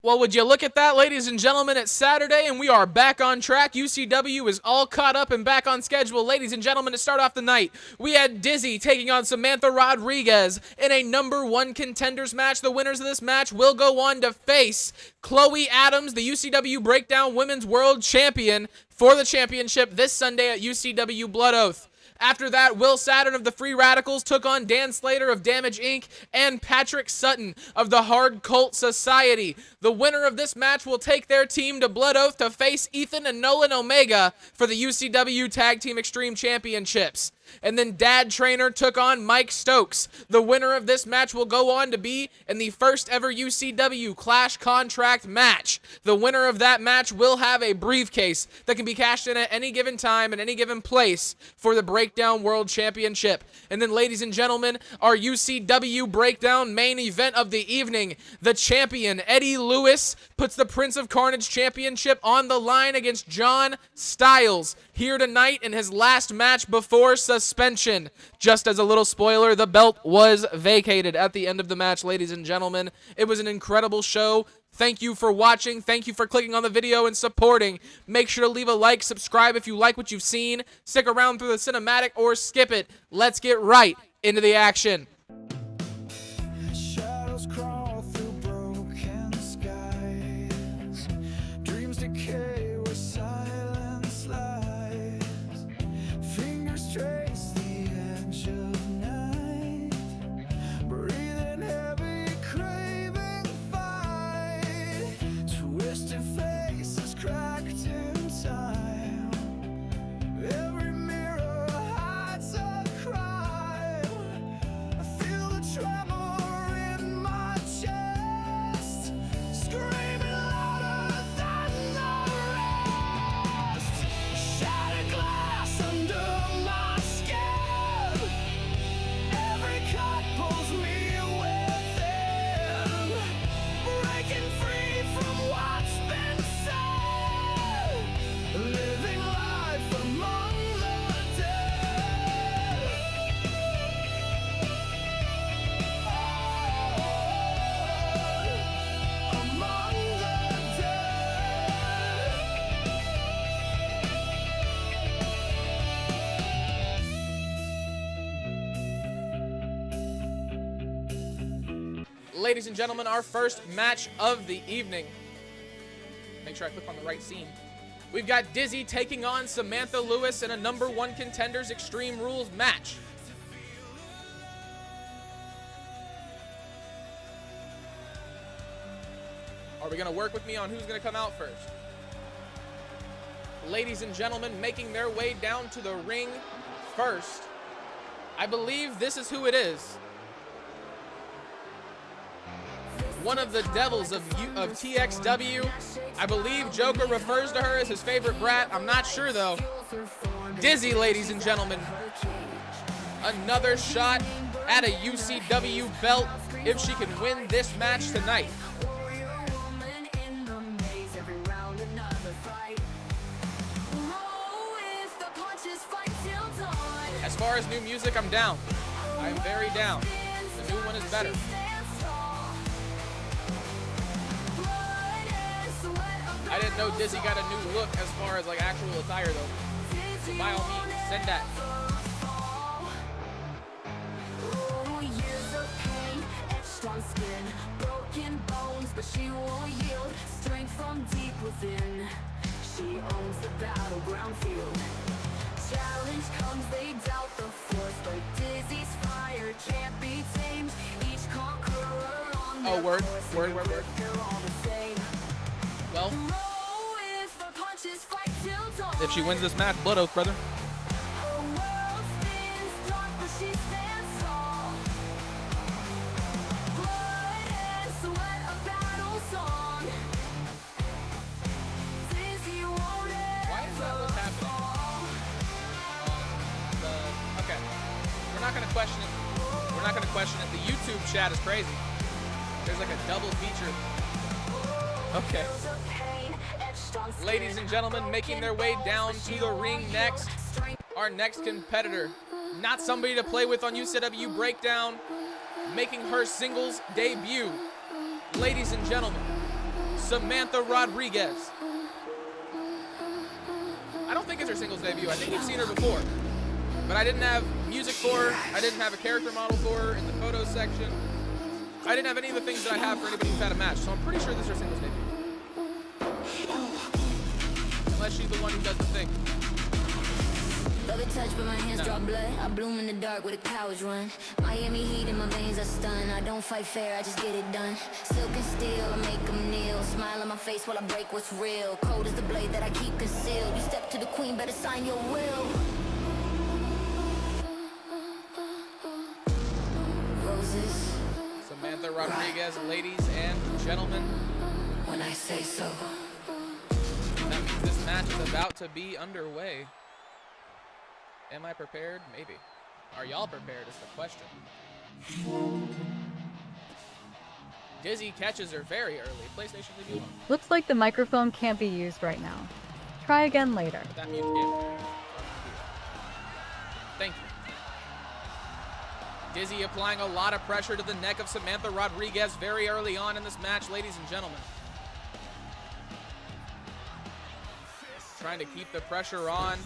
Well, would you look at that, ladies and gentlemen? It's Saturday, and we are back on track. UCW is all caught up and back on schedule. Ladies and gentlemen, to start off the night, we had Dizzy taking on Samantha Rodriguez in a #1 contenders match. The winners of this match will go on to face Chloe Adams, the UCW Breakdown Women's World Champion, for the championship this Sunday at UCW BLOODOATH. After that, Will Saturn of the Free Radicals took on Dan Slater of Damage Inc. and Patrick Sutton of the Hard Cult Society. The winner of this match will take their team to BLOODOATH to face Ethan and Nolan Omega for the UCW Tag Team Extreme Championships. And then Dad Trainer took on Mike Stokes. The winner of this match will go on to be in the first ever UCW Clash Contract match. The winner of that match will have a briefcase that can be cashed in at any given time and any given place for the Breakdown World Championship. And then, ladies and gentlemen, our UCW Breakdown main event of the evening. The champion, Eddy Lewis, puts the Prince of Carnage Championship on the line against John Styles here tonight in his last match before suspension. Just as a little spoiler, the belt was vacated at the end of the match, ladies and gentlemen. It was an incredible show. Thank you for watching. Thank you for clicking on the video and supporting. Make sure to leave a like, subscribe if you like what you've seen. Stick around through the cinematic or skip it. Let's get right into the action. Shadows crawl through broken skies. Dreams decay where silence lies. Fingers trace the edge of night. Breathing heavy, craving fight. Twisted faces cracked in time. Every mirror hides a crime. I feel the tremor in my chest, screaming louder than the rest. Shattered glass under my skin. Every cut pulls me within, breaking free from what's been said, living life among the dead. Among the dead. Ladies and gentlemen, our first match of the evening. Make sure I click on the right scene. We've got Dizzy taking on Samantha Lewis in a #1 Contenders Extreme Rules match. Are we going to work with me on who's going to come out first? Ladies and gentlemen, making their way down to the ring first. I believe this is who it is. One of the devils of TXW. I believe JOKA refers to her as his favorite brat. I'm not sure, though. Dizzy, ladies and gentlemen. Another shot at a UCW belt if she can win this match tonight. As far as new music, I'm down. I'm very down. The new one is better. I didn't know Dizzy got a new look as far as like actual attire though. So by all means, send that. Years of pain etched on skin, broken bones, but she won't yield. Strength from deep within. She owns the battleground field. Challenge comes, they doubt the force, but Dizzy's fire can't be tamed. Each conqueror on their Word. they're all the same. Well, Roll with the punches, fight till dawn. if she wins this match, BLOODOATH, brother. Her world spins dark, but she stands tall. Blood and sweat, a battle song. Dizzy won't Why is that what's happening? Okay. We're not gonna question it. We're not gonna question it. The YouTube chat is crazy. There's like a double feature. Okay. Ladies and gentlemen, making their way down to the ring next. Our next competitor. Not somebody to play with on UCW Breakdown. Making her singles debut. Ladies and gentlemen, Samantha Rodriguez. I don't think it's her singles debut. I think we've seen her before. But I didn't have music for her. I didn't have a character model for her in the photos section. I didn't have any of the things that I have for anybody who's had a match. So I'm pretty sure this is her singles debut. Unless she's the one who does the thing. Love it touch, but my hands No. draw blood. I bloom in the dark where the cowards run. Miami heat in my veins are stun. I don't fight fair, I just get it done. Silk and steel, I make them kneel. Smile on my face while I break what's real. Cold as the blade that I keep concealed. You step to the queen, better sign your will. Roses, Samantha Rodriguez, ladies and gentlemen. when I say so. That means this match is about to be underway. Am I prepared? Maybe. Are y'all prepared is the question. Dizzy catches her very early. PlayStation, leave me alone. Looks like the microphone can't be used right now. Try again later. But that mute game. Thank you. Dizzy applying a lot of pressure to the neck of Samantha Rodriguez very early on in this match, ladies and gentlemen. Trying to keep the pressure on.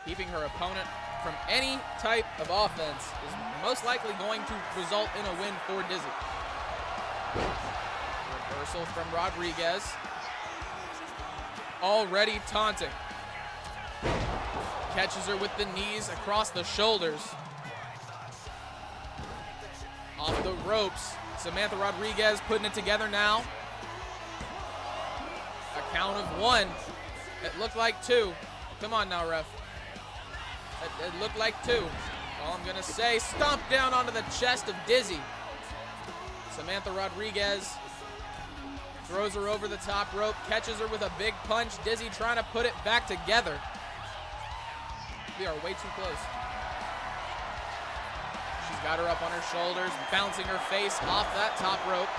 Keeping her opponent from any type of offense is most likely going to result in a win for Dizzy. Reversal from Rodriguez. Already taunting. Catches her with the knees across the shoulders. Off the ropes. Samantha Rodriguez putting it together now. A count of 1. It looked like 2. Come on now, ref. It looked like 2. All I'm gonna say, stomp down onto the chest of Dizzy. Samantha Rodriguez throws her over the top rope, catches her with a big punch. Dizzy trying to put it back together. We are way too close. She's got her up on her shoulders, bouncing her face off that top rope.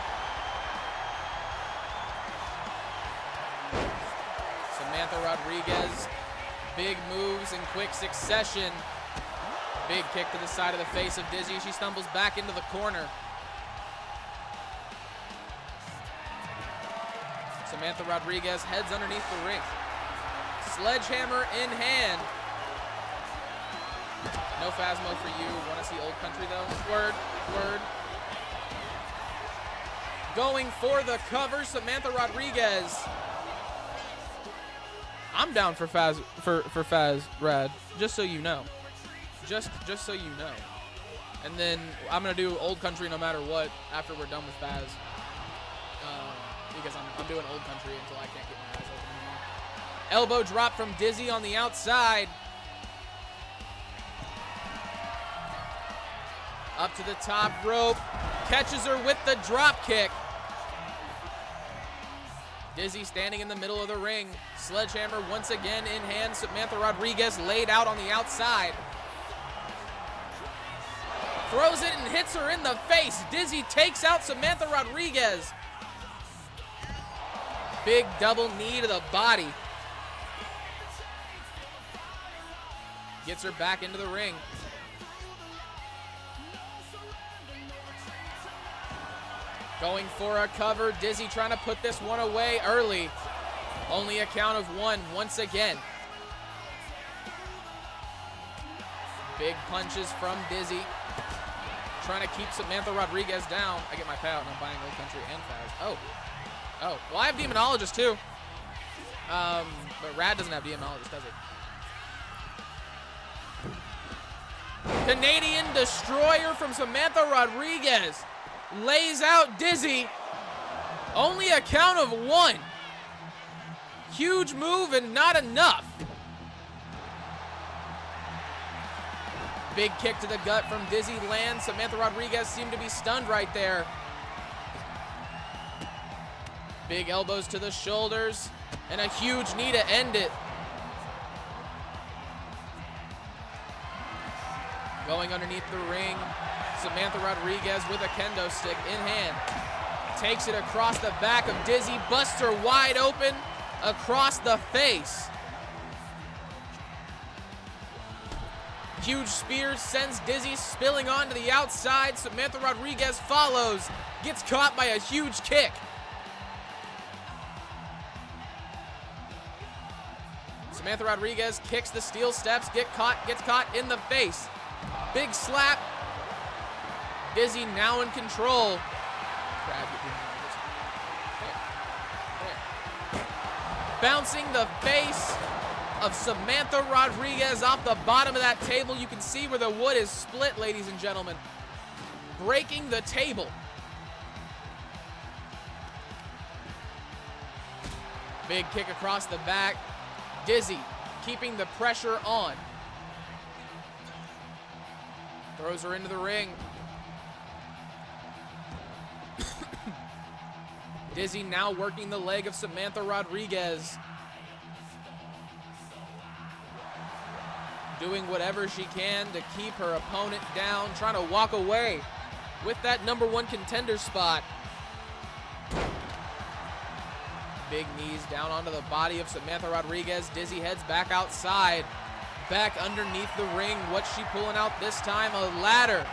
Samantha Rodriguez. Big moves in quick succession. Big kick to the side of the face of Dizzy. She stumbles back into the corner. Samantha Rodriguez heads underneath the ring. Sledgehammer in hand. No Phasmo for you. Want to see Old Country though? Word, word. Going for the cover, Samantha Rodriguez. I'm down for Faz Rad, just so you know. Just so you know. And then I'm gonna do Old Country no matter what after we're done with Faz. Because I'm doing Old Country until I can't get my eyes open anymore. Elbow drop from Dizzy on the outside. Up to the top rope. Catches her with the drop kick. Dizzy standing in the middle of the ring. Sledgehammer once again in hand. Samantha Rodriguez laid out on the outside. Throws it and hits her in the face. Dizzy takes out Samantha Rodriguez. Big double knee to the body. Gets her back into the ring. Going for a cover. Dizzy trying to put this one away early. Only a count of 1 once again. Big punches from Dizzy. Trying to keep Samantha Rodriguez down. I get my pay out and I'm buying Old Country and Faz. Oh. Well, I have Demonologist too. But Rad doesn't have Demonologist, does it? Canadian Destroyer from Samantha Rodriguez. Lays out Dizzy. Only a count of 1. Huge move and not enough. Big kick to the gut from Dizzy lands. Samantha Rodriguez seemed to be stunned right there. Big elbows to the shoulders and a huge knee to end it. Going underneath the ring. Samantha Rodriguez with a kendo stick in hand. Takes it across the back of Dizzy. Busts her wide open across the face. Huge spear sends Dizzy spilling onto the outside. Samantha Rodriguez follows. Gets caught by a huge kick. Samantha Rodriguez kicks the steel steps, gets caught in the face. Big slap. Dizzy now in control. Bouncing the face of Samantha Rodriguez off the bottom of that table. You can see where the wood is split, ladies and gentlemen. Breaking the table. Big kick across the back. Dizzy keeping the pressure on. Throws her into the ring. Dizzy now working the leg of Samantha Rodriguez. Doing whatever she can to keep her opponent down, trying to walk away with that #1 contender spot. Big knees down onto the body of Samantha Rodriguez. Dizzy heads back outside, back underneath the ring. What's she pulling out this time? A ladder.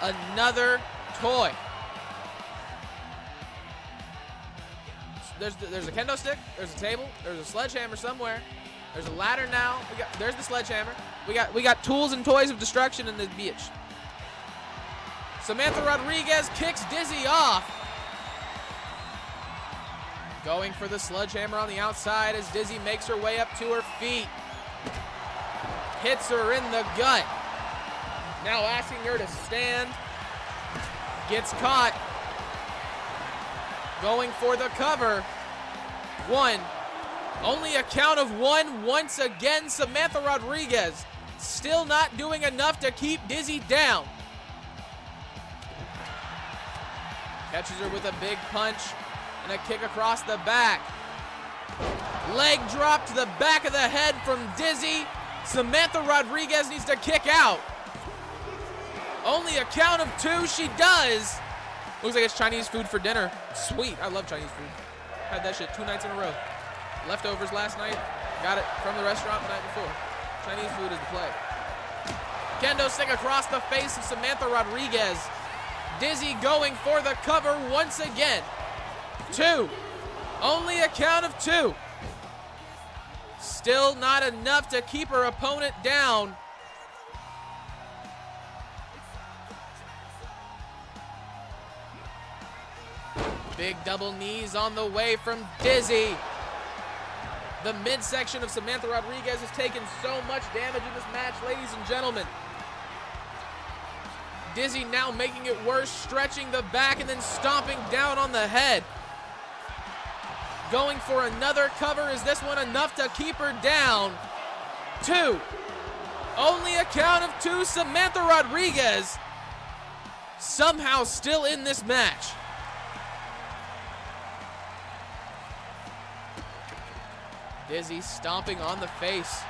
Another toy. There's a kendo stick, there's a table, there's a sledgehammer somewhere. There's a ladder now. There's the sledgehammer. We got tools and toys of destruction in this bitch. Samantha Rodriguez kicks Dizzy off. Going for the sledgehammer on the outside as Dizzy makes her way up to her feet. Hits her in the gut. Now asking her to stand. Gets caught. Going for the cover. One. Only a count of one once again. Samantha Rodriguez still not doing enough to keep Dizzy down. Catches her with a big punch and a kick across the back. Leg drop to the back of the head from Dizzy. Samantha Rodriguez needs to kick out. Only a count of two. She does. Looks like it's Chinese food for dinner. Sweet. I love Chinese food. Had that shit 2 nights in a row. Leftovers last night. Got it from the restaurant the night before. Chinese food is the play. Kendo stick across the face of Samantha Rodriguez. Dizzy going for the cover once again. 2. Only a count of 2. Still not enough to keep her opponent down. Big double knees on the way from Dizzy. The midsection of Samantha Rodriguez has taken so much damage in this match, ladies and gentlemen. Dizzy now making it worse, stretching the back and then stomping down on the head. Going for another cover. Is this one enough to keep her down? 2. Only a count of 2. Samantha Rodriguez somehow still in this match. Dizzy stomping on the face,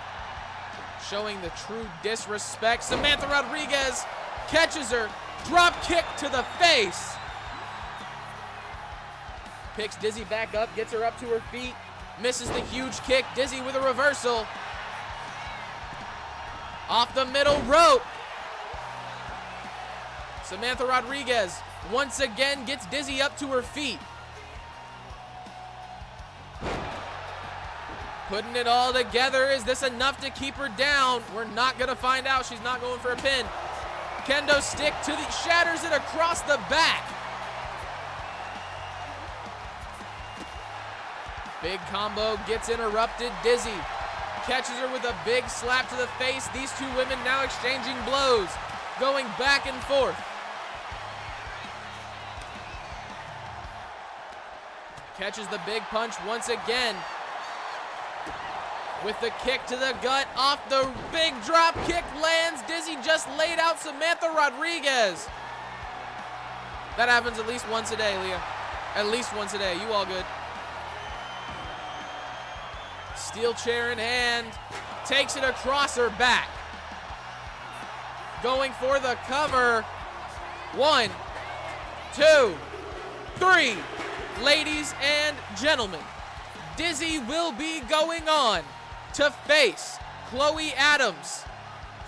showing the true disrespect. Samantha Rodriguez catches her, drop kick to the face. Picks Dizzy back up, gets her up to her feet, misses the huge kick. Dizzy with a reversal. Off the middle rope. Samantha Rodriguez once again gets Dizzy up to her feet. Putting it all together. Is this enough to keep her down? We're not going to find out. She's not going for a pin. Kendo stick to the, shatters it across the back. Big combo gets interrupted. Dizzy catches her with a big slap to the face. These two women now exchanging blows, going back and forth. Catches the big punch once again. With the kick to the gut, off the big drop kick lands. Dizzy just laid out Samantha Rodriguez. That happens at least once a day, Leah. At least once a day. You all good? Steel chair in hand. Takes it across her back. Going for the cover. 1, 2, 3. Ladies and gentlemen, Dizzy will be going on to face Chloe Adams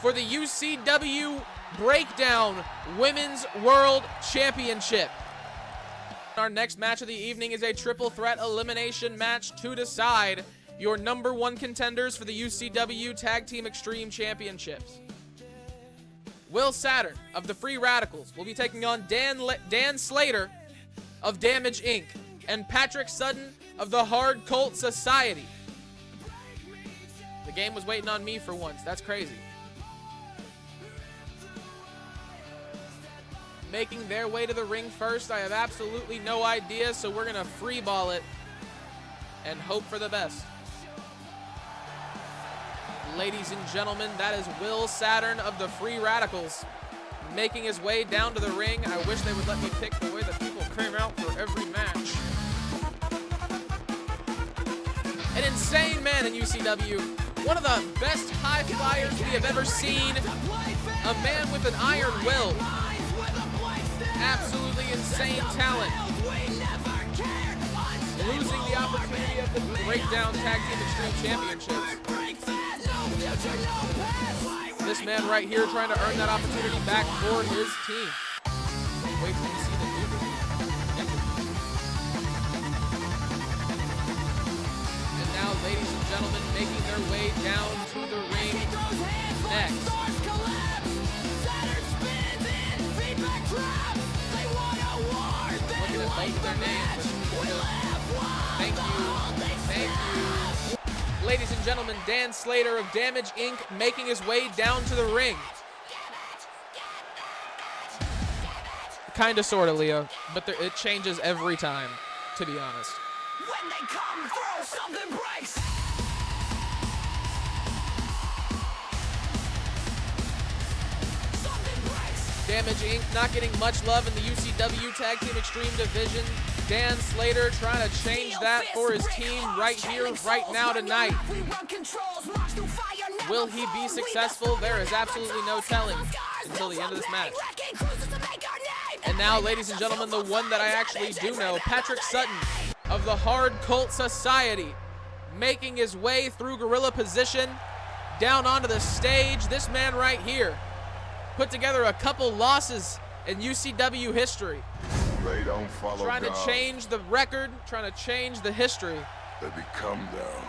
for the UCW Breakdown Women's World Championship. Our next match of the evening is a triple threat elimination match to decide your #1 contenders for the UCW Tag Team Extreme Championships. Will Saturn of the Free Radicals will be taking on Dan Slater of Damage Inc. and Patrick Sutton of the Hard Cult Society. The game was waiting on me for once. That's crazy. Making their way to the ring first, I have absolutely no idea, so we're going to free ball it and hope for the best. Ladies and gentlemen, that is Will Saturn of the Free Radicals making his way down to the ring. I wish they would let me pick the way that people came out for every match. An insane man in UCW. One of the best high flyers we have ever seen. A man with an iron will. Absolutely insane talent. Losing the opportunity of the Breakdown Tag Team Extreme Championships. This man right here trying to earn that opportunity back for his team. Wait till you see the new movie. And now, ladies and gentlemen, making their way down to the ring next. Looking at both of their names. Thank you. Thank you. Ladies and gentlemen, Dan Slater of Damage Inc. making his way down to the ring. Kinda, sorta, Leo, but it changes every time, to be honest. When they come through, something breaks. Damage Inc. not getting much love in the UCW Tag Team Extreme Division. Dan Slater trying to change that for his team right here, right now, tonight. Will he be successful? There is absolutely no telling until the end of this match. And now, ladies and gentlemen, the one that I actually do know, Patrick Sutton of the Hard Cult Society, making his way through gorilla position down onto the stage. This man right here put together a couple losses in UCW history. They don't follow Trying to God. change the record, trying to change the history. They become them.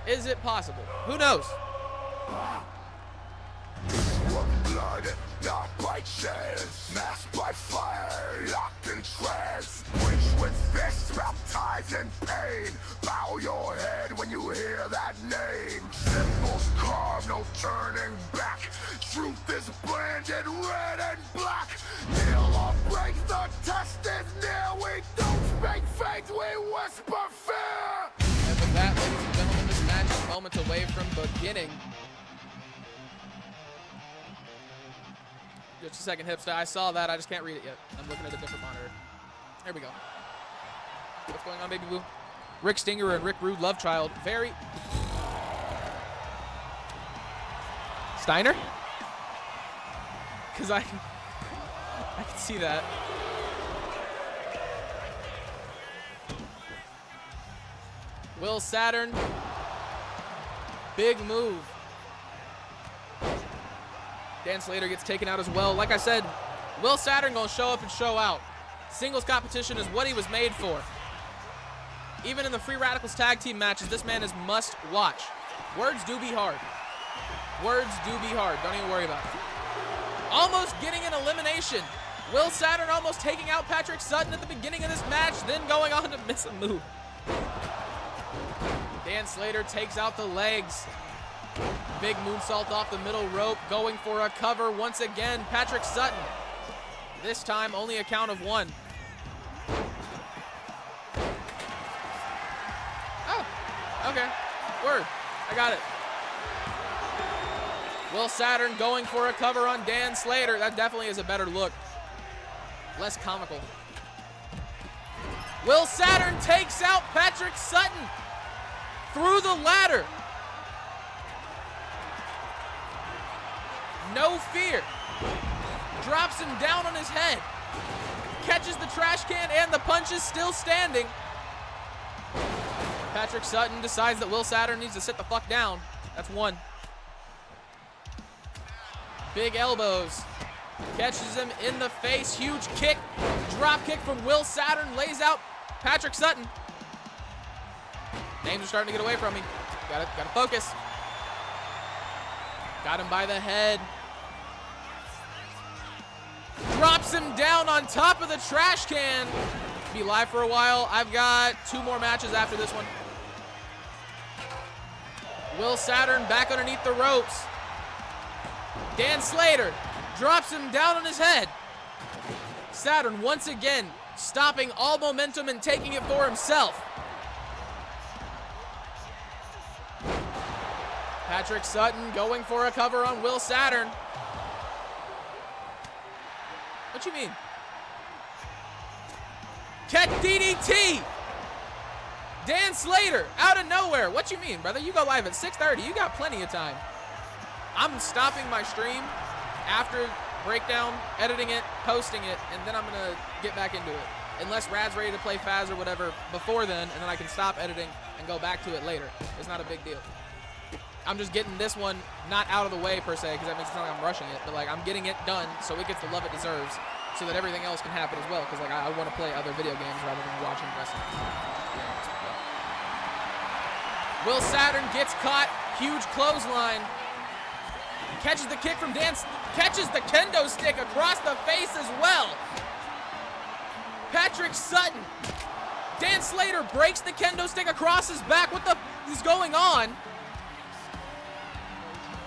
Is it possible? Who knows? One blood, not by chance. Masked by fire, locked in trance. Wish with fists, baptized in pain. Bow your head when you hear that name. Symbols carved, no turning back. Truth is branded red and black. Kneel or break, the test is near. We don't speak faith, we whisper fear. And with that, ladies and gentlemen, this match is moments away from beginning. Just a second, Hipster. I saw that. I just can't read it yet. I'm looking at a different monitor. There we go. What's going on, Baby Boo? Rick Stinger and Rick Rude love child. Very... Steiner? Because I can see that. Will Saturn. Big move. Dan Slater gets taken out as well. Like I said, Will Saturn gonna show up and show out. Singles competition is what he was made for. Even in the Free Radicals tag team matches, this man is must watch. Words do be hard. Words do be hard. Don't even worry about it. Almost getting an elimination. Will Saturn almost taking out Patrick Sutton at the beginning of this match, then going on to miss a move. Dan Slater takes out the legs. Big moonsault off the middle rope, going for a cover once again. Patrick Sutton. This time only a count of one. Oh, okay. Word. I got it. Will Saturn going for a cover on Dan Slater. That definitely is a better look. Less comical. Will Saturn takes out Patrick Sutton through the ladder. No fear. Drops him down on his head. Catches the trash can and the punch is still standing. Patrick Sutton decides that Will Saturn needs to sit the fuck down. That's one. Big elbows. Catches him in the face. Huge kick. Drop kick from Will Saturn. Lays out Patrick Sutton. Names are starting to get away from me. Gotta focus. Got him by the head. Drops him down on top of the trash can. Be live for a while. I've got 2 more matches after this one. Will Saturn back underneath the ropes. Dan Slater drops him down on his head. Saturn once again stopping all momentum and taking it for himself. Patrick Sutton going for a cover on Will Saturn. What you mean? Catch DDT! Dan Slater out of nowhere. What you mean, brother? You go live at 6:30. You got plenty of time. I'm stopping my stream after breakdown, editing it, posting it, and then I'm going to get back into it. Unless Rad's ready to play Faz or whatever before then, and then I can stop editing and go back to it later. It's not a big deal. I'm just getting this one not out of the way per se, because that makes it sound like I'm rushing it, but like I'm getting it done so it gets the love it deserves, so that everything else can happen as well, because like I want to play other video games rather than watching wrestling. Will Saturn gets caught, huge clothesline. Catches the kick from Dan, catches the kendo stick across the face as well. Patrick Sutton. Dan Slater breaks the kendo stick across his back. What the is going on?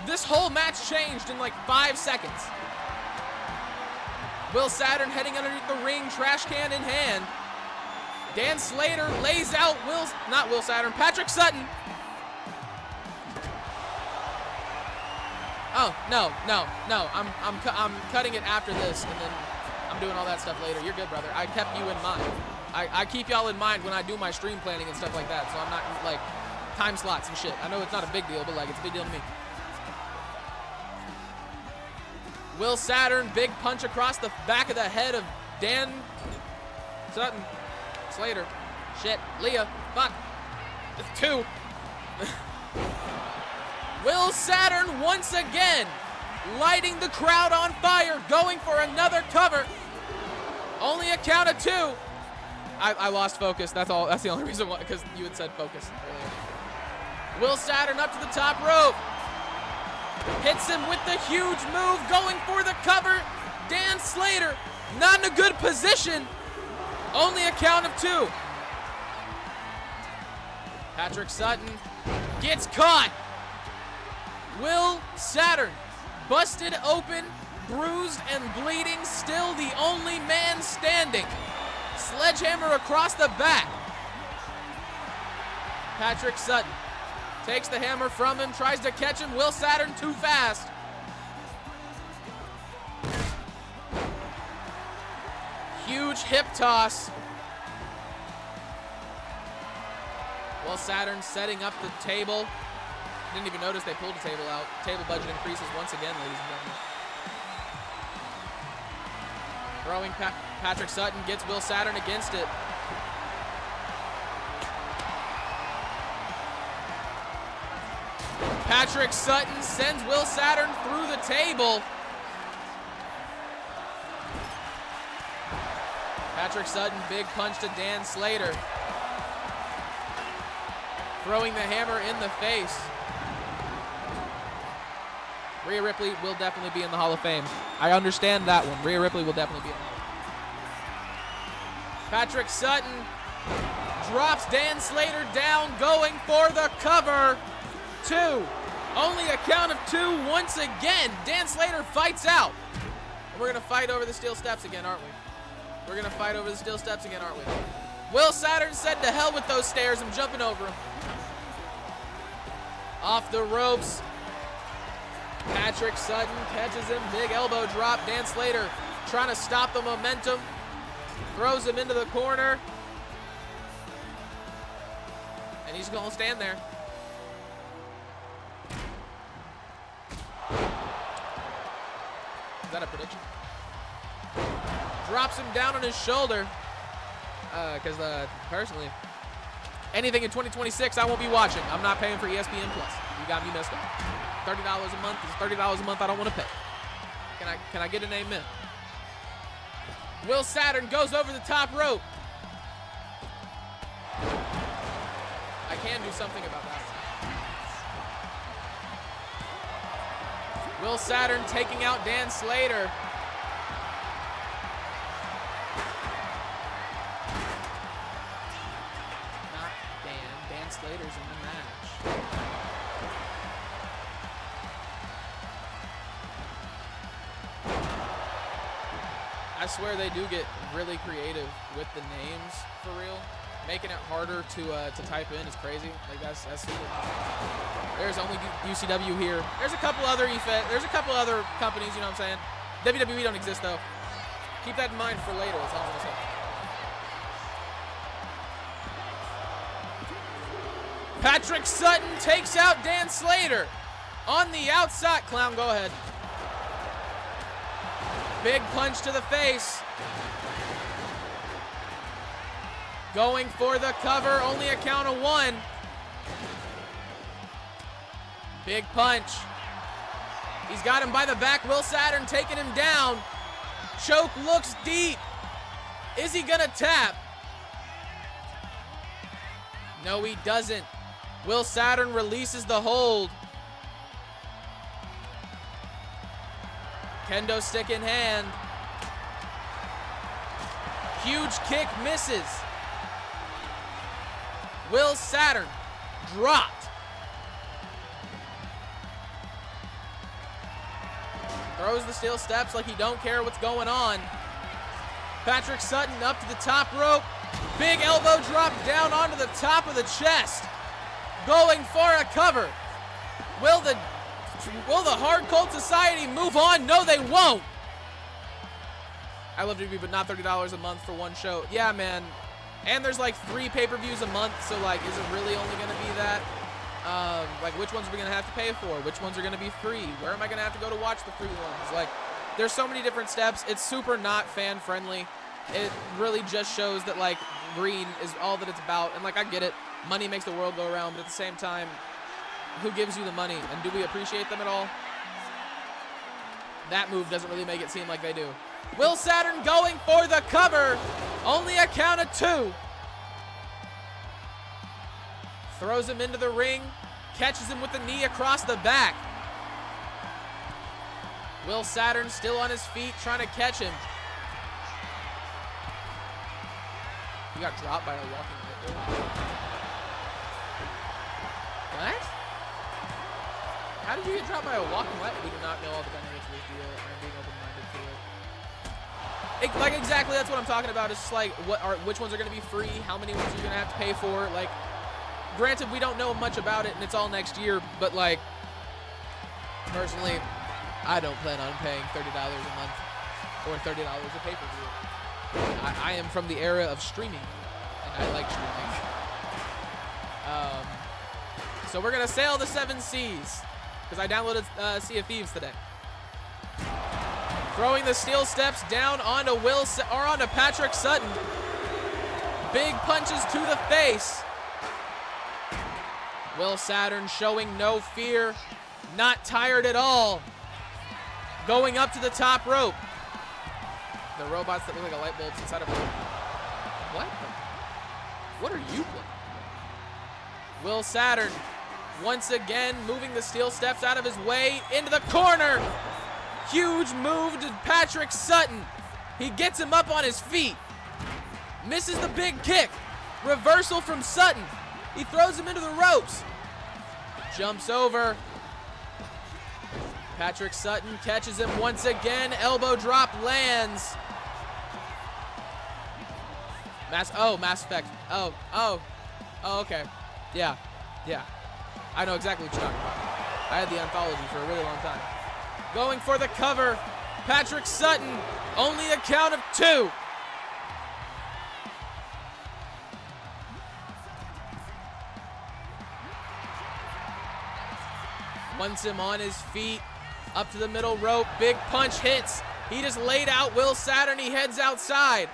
This whole match changed in like 5 seconds. Will Saturn heading underneath the ring, trash can in hand. Dan Slater lays out Patrick Sutton. Oh, no. I'm cutting it after this, and then I'm doing all that stuff later. You're good, brother. I kept you in mind. I keep y'all in mind when I do my stream planning and stuff like that, so I'm not, like, time slots and shit. I know it's not a big deal, but, like, it's a big deal to me. Will Saturn, big punch across the back of the head of Dan Sutton. Slater. Shit. Leah. Fuck. It's 2. Will Saturn once again lighting the crowd on fire, going for another cover. Only a count of 2. I lost focus. That's all. That's the only reason why, because you had said focus earlier. Will Saturn up to the top rope. Hits him with the huge move, going for the cover. Dan Slater not in a good position. Only a count of 2. Patrick Sutton gets caught. Will Saturn busted open, bruised and bleeding, still the only man standing. Sledgehammer across the back. Patrick Sutton takes the hammer from him, tries to catch him. Will Saturn too fast. Huge hip toss. Will Saturn setting up the table. Didn't even notice they pulled the table out. Table budget increases once again, ladies and gentlemen. Throwing Patrick Sutton gets Will Saturn against it. Patrick Sutton sends Will Saturn through the table. Patrick Sutton, big punch to Dan Slater. Throwing the hammer in the face. Rhea Ripley will definitely be in the Hall of Fame. I understand that one. Rhea Ripley will definitely be in the Hall of Fame. Patrick Sutton drops Dan Slater down, going for the cover. 2. Only a count of 2 once again. Dan Slater fights out. And we're going to fight over the steel steps again, aren't we? We're going to fight over the steel steps again, aren't we? Will Saturn said to hell with those stairs. I'm jumping over them. Off the ropes. Patrick Sutton catches him. Big elbow drop. Dan Slater trying to stop the momentum. Throws him into the corner. And he's going to stand there. Is that a prediction? Drops him down on his shoulder. Because personally, anything in 2026 I won't be watching. I'm not paying for ESPN Plus. You got me messed up. $30 a month is $30 a month I don't want to pay. Can I get an amen? Will Saturn goes over the top rope. I can do something about that. Will Saturn taking out Dan Slater. Not Dan. Dan Slater's in the match. I swear they do get really creative with the names for real. Making it harder to type in is crazy. Like that's super. There's only UCW here. There's a couple other EFED. There's a couple other companies. You know what I'm saying? WWE don't exist though. Keep that in mind for later. That's all I'm gonna say. Patrick Sutton takes out Dan Slater on the outside. Clown, go ahead. Big punch to the face. Going for the cover, only a count of 1. Big punch. He's got him by the back. Will Saturn taking him down. Choke looks deep. Is he gonna tap? No, he doesn't. Will Saturn releases the hold. Kendo stick in hand. Huge kick misses. Will Saturn dropped. Throws the steel steps like he don't care what's going on. Patrick Sutton up to the top rope. Big elbow drop down onto the top of the chest. Going for a cover. Will the Hard Cold Society move on? No, they won't. I love WWE, but not $30 a month for one show. Yeah, man. And there's like 3 pay-per-views a month, so like, is it really only gonna be that? Like, which ones are we gonna have to pay for? Which ones are gonna be free? Where am I gonna have to go to watch the free ones? Like, there's so many different steps. It's super not fan-friendly. It really just shows that like green is all that it's about. And like, I get it. Money makes the world go around, but at the same time, who gives you the money? And do we appreciate them at all? That move doesn't really make it seem like they do. Will Saturn going for the cover. Only a count of 2. Throws him into the ring. Catches him with the knee across the back. Will Saturn still on his feet trying to catch him. He got dropped by a walking light. What? How did you get dropped by a walking light? We do not know all the dynamics of this deal. I'm being open-minded to it. Like, exactly, that's what I'm talking about. It's just like, which ones are going to be free? How many ones are you going to have to pay for? Like, granted, we don't know much about it, and it's all next year, but, like, personally, I don't plan on paying $30 a month or $30 a pay-per-view. I am from the era of streaming, and I like streaming. So we're going to sail the 7 seas, because I downloaded Sea of Thieves today. Throwing the steel steps down onto onto Patrick Sutton. Big punches to the face. Will Saturn showing no fear, not tired at all. Going up to the top rope. The robots that look like a light bulb inside of a rope. What are you playing? Will Saturn once again moving the steel steps out of his way into the corner. Huge move to Patrick Sutton. He gets him up on his feet. Misses the big kick. Reversal from Sutton. He throws him into the ropes. Jumps over. Patrick Sutton catches him once again. Elbow drop lands. Mass Effect. Oh, okay. Yeah. I know exactly what you're talking about. I had the anthology for a really long time. Going for the cover. Patrick Sutton, only a count of 2. Once him on his feet, up to the middle rope, big punch hits. He just laid out Will Saturn, he heads outside.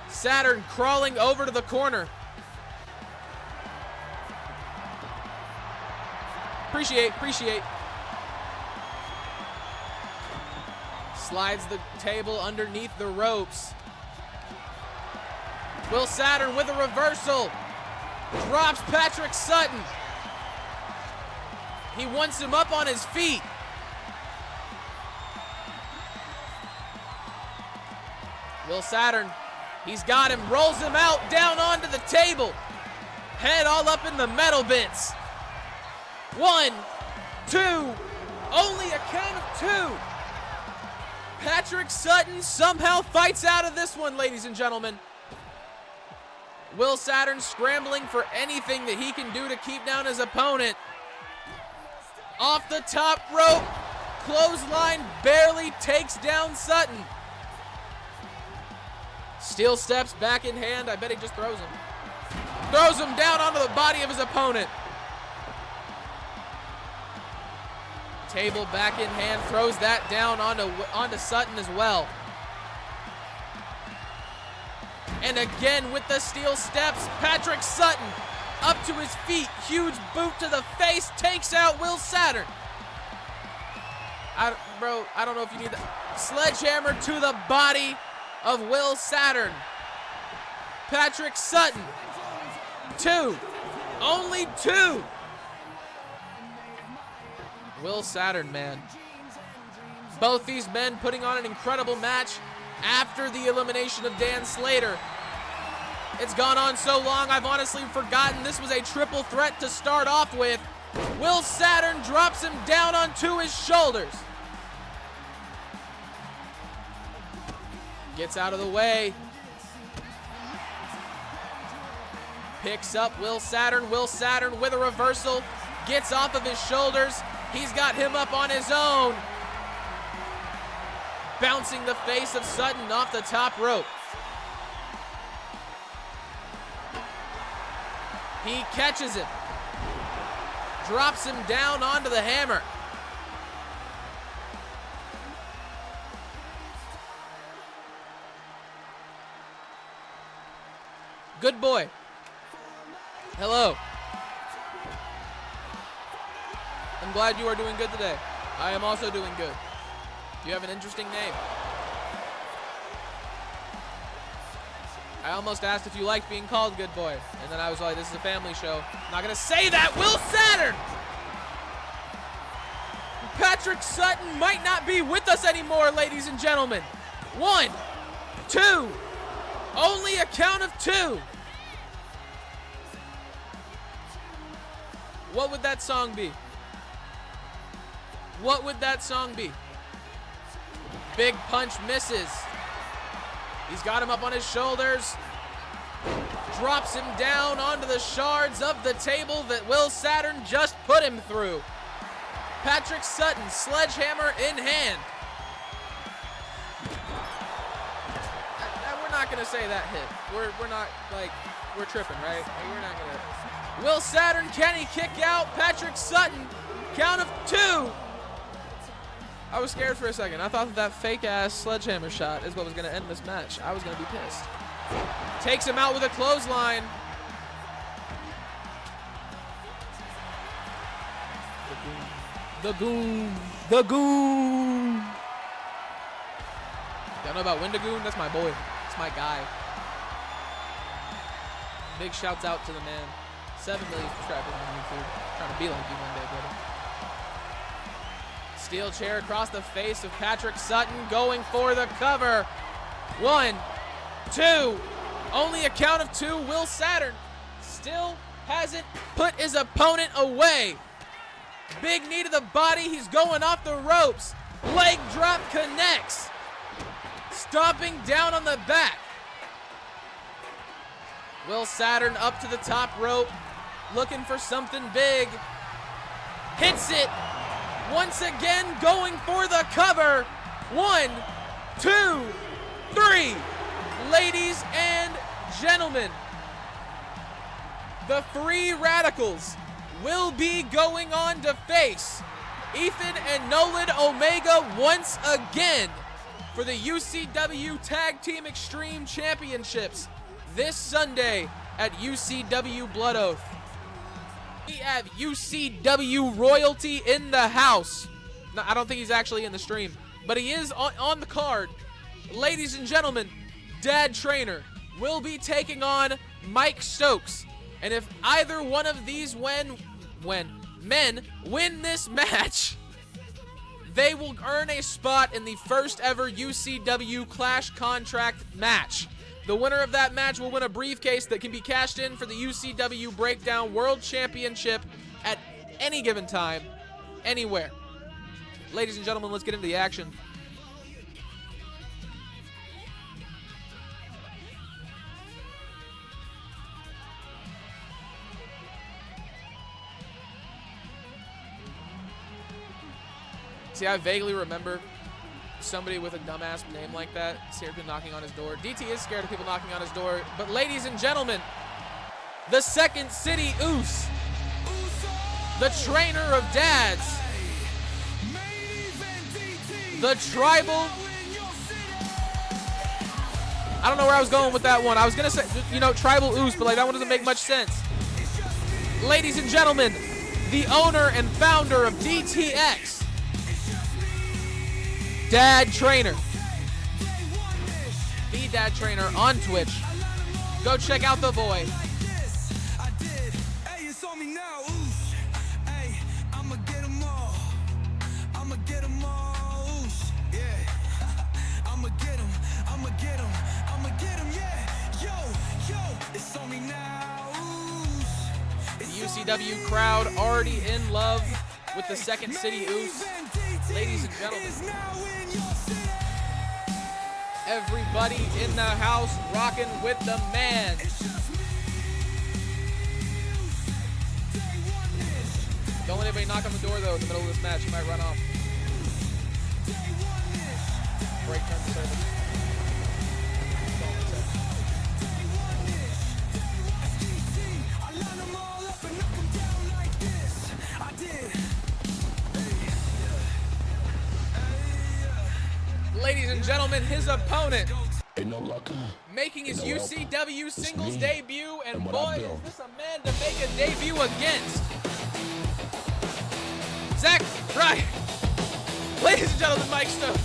Saturn crawling over to the corner. Appreciate. Slides the table underneath the ropes. Will Saturn with a reversal. Drops Patrick Sutton. He wants him up on his feet. Will Saturn, he's got him, rolls him out, down onto the table. Head all up in the metal bits. 1, 2, only a count of 2. Patrick Sutton somehow fights out of this one, ladies and gentlemen. Will Saturn scrambling for anything that he can do to keep down his opponent. Off the top rope, clothesline barely takes down Sutton. Steel steps back in hand. I bet he just throws him. Throws him down onto the body of his opponent. Table back in hand, throws that down onto Sutton as well. And again with the steel steps, Patrick Sutton up to his feet, huge boot to the face, takes out Will Saturn. Bro, I don't know if you need that. Sledgehammer to the body of Will Saturn. Patrick Sutton, 2, only 2. Will Saturn, man. Both these men putting on an incredible match after the elimination of Dan Slater. It's gone on so long, I've honestly forgotten this was a triple threat to start off with. Will Saturn drops him down onto his shoulders. Gets out of the way. Picks up Will Saturn. Will Saturn with a reversal. Gets off of his shoulders. He's got him up on his own. Bouncing the face of Sutton off the top rope. He catches him. Drops him down onto the hammer. Good boy. Hello. I'm glad you are doing good today. I am also doing good. You have an interesting name. I almost asked if you liked being called good boy. And then I was like, this is a family show. I'm not going to say that. Will Saturn! Patrick Sutton might not be with us anymore, ladies and gentlemen. 1, 2. Only a count of 2. What would that song be? What would that song be? Big punch misses. He's got him up on his shoulders. Drops him down onto the shards of the table that Will Saturn just put him through. Patrick Sutton, sledgehammer in hand. We're not gonna say that hit. We're not, like, we're tripping, right? Like, we're not gonna. Will Saturn, can he kick out Patrick Sutton? Count of 2. I was scared for a second. I thought that fake-ass sledgehammer shot is what was going to end this match. I was going to be pissed. Takes him out with a clothesline. The goon. The goon. Y'all know about Wendigoon? That's my boy. That's my guy. Big shouts out to the man. 7 million subscribers on YouTube. Trying to be like you one day, brother. Steel chair across the face of Patrick Sutton, going for the cover. 1, 2. Only a count of 2. Will Saturn still hasn't put his opponent away. Big knee to the body. He's going off the ropes. Leg drop connects. Stomping down on the back. Will Saturn up to the top rope, looking for something big. Hits it. Once again, going for the cover. 1, 2, 3. Ladies and gentlemen, the Free Radicals will be going on to face EFED and Nolan Omega once again for the UCW Tag Team Extreme Championships this Sunday at UCW BLOODOATH. We have UCW royalty in the house. No, I don't think he's actually in the stream, but he is on the card. Ladies and gentlemen, Dad Trainer will be taking on Mike Stokes. And if either one of these men win this match, they will earn a spot in the first ever UCW Clash contract match. The winner of that match will win a briefcase that can be cashed in for the UCW Breakdown World Championship at any given time, anywhere. Ladies and gentlemen, let's get into the action. See, I vaguely remember somebody with a dumbass name like that, scared of people knocking on his door. DT is scared of people knocking on his door. But ladies and gentlemen, the Second City Oos, the trainer of dads, the tribal. I don't know where I was going with that one. I was going to say, you know, tribal Oos, but like that one doesn't make much sense. Ladies and gentlemen, the owner and founder of DTX, Dad Trainer. The Dad Trainer on Twitch. Go check out the boy. The UCW crowd already in love with the Second City Oos. Ladies and gentlemen, everybody in the house rocking with the man. Don't let anybody knock on the door, though, in the middle of this match. You might run off. Break term service. Ladies and gentlemen, his opponent making his UCW singles debut, and boy, is this a man to make a debut against. Zach Ryder. Ladies and gentlemen, Mike Stokes.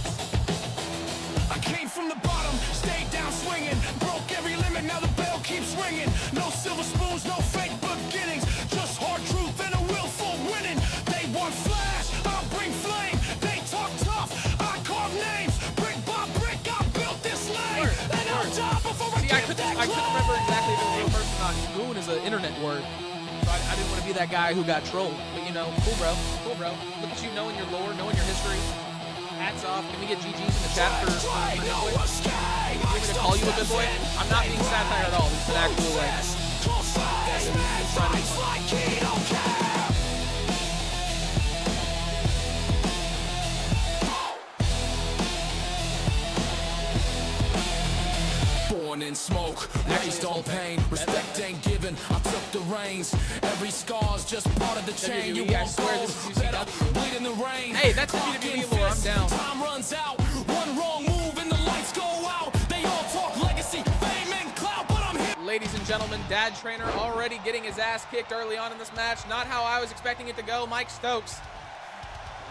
I came from the bottom, stayed down swinging, broke every limit, now the bell keeps ringing. No silver spoons, no fake beginnings, just hard truth and a will for winning. They want flash, I'll bring flame. They talk tough, I carve names. Brick by brick, I built this lane. And I'll die before I get that I couldn't remember exactly if it was a real person or not. Goon is an internet word. So I didn't want to be that guy who got trolled. But you know, cool bro. Cool bro. Look at you knowing your lore, knowing your history. Hats off. Can we get GG's in the chat for good boy? You want me to call you a good boy? I'm not being satire at all. This is an actual way. Born in smoke, raised on pain, respect ain't given, I took the reins. Every scar's just part of the chain. You I won't swear go, this is better UCW. bleed in the rain. Hey, that's the Clock WWE in lore, I'm fist, down. Time runs out, one wrong move and the lights go out. They all talk legacy, fame and clout, but I'm here. Ladies and gentlemen, Dad Trainer already getting his ass kicked early on in this match. Not how I was expecting it to go. Mike Stokes.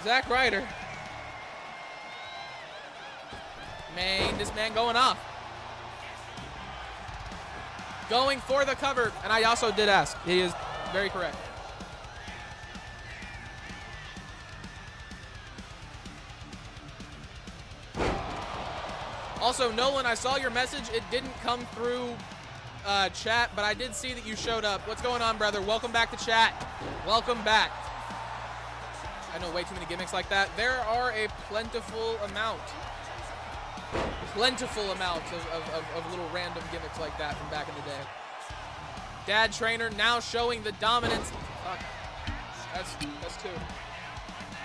Zach Ryder. Man, this man going off. Going for the cover. And I also did ask. He is very correct. Also, Nolan, I saw your message. It didn't come through chat, but I did see that you showed up. What's going on, brother? Welcome back to chat. Welcome back. I know way too many gimmicks like that. There are a plentiful amount of little random gimmicks like that from back in the day. Dad Trainer now showing the dominance. Fuck. That's two.